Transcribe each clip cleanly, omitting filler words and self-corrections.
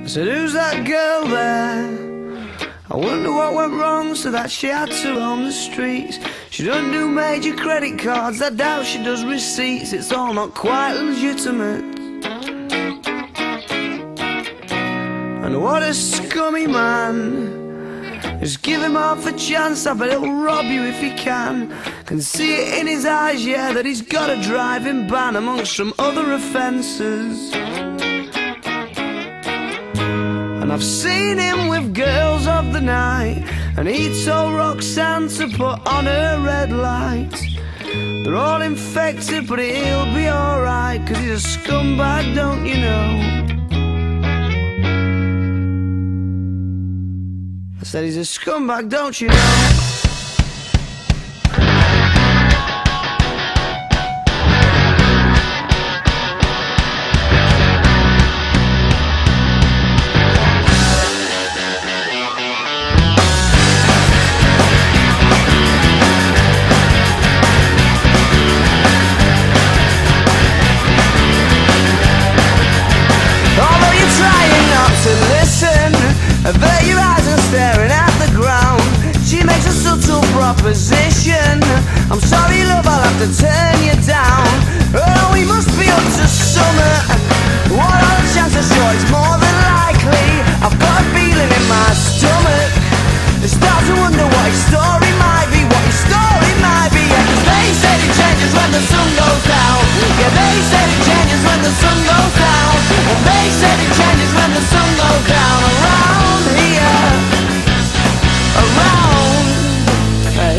I said, who's that girl there? I wonder what went wrong so that she had to roam the streets. She doesn't do major credit cards, I doubt she does receipts. It's all not quite legitimate. And what a scummy man. Just give him half a chance, I bet he'll rob you if he can. Can see it in his eyes, yeah, that he's got a driving ban amongst some other offences. And I've seen him with girls of the night, and he told Roxanne to put on her red light. They're all infected, but he'll be alright, 'cause he's a scumbag, don't you know? I said he's a scumbag, don't you know? Although you're trying not to listen, avert your eyes and staring at the ground. She makes a subtle proposition. I'm sorry love, I'll have to turn you down. Oh, we must be up to summer. What are the chances? Sure, it's more than likely. I've got a feeling in my stomach. I start to wonder what his story might be, what his story might be. Yeah, 'cause they said it changes when the sun goes down. Yeah, they said it changes when the sun goes down. And they said it changes when the sun goes down. Around here, around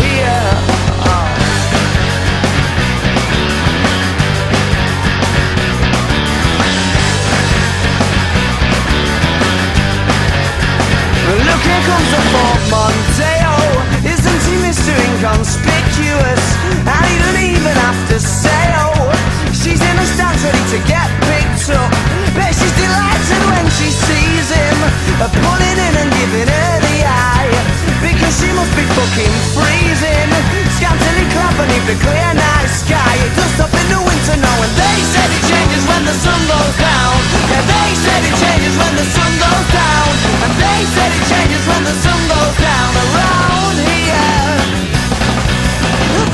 here. Look, here comes the portmanteau. Isn't he Mr. Inconspicuous? And he doesn't even have to say oh. She's in the stands ready to get picked up. Bet she's delighted when she sees him, pulling in and giving her the eye, because she must be fucking freezing. Scantily clad beneath the clear night sky. It does stop in the winter now, and they said it changes when the sun goes down. Yeah, they said it changes when the sun goes down. And they said it changes when the sun goes down. Around here,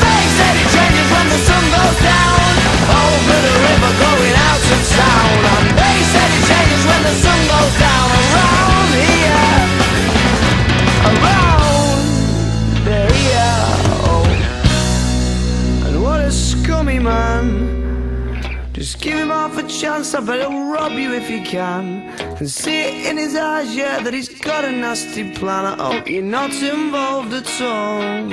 they said it changes when the sun goes down. Over the river going out to town. And they said it changes when the sun goes down. Around here, around here. Oh. And what a scummy man. Just give him half a chance, I bet he'll rob you if he can. Can see it in his eyes, yeah, that he's got a nasty plan. I hope you're not involved at all.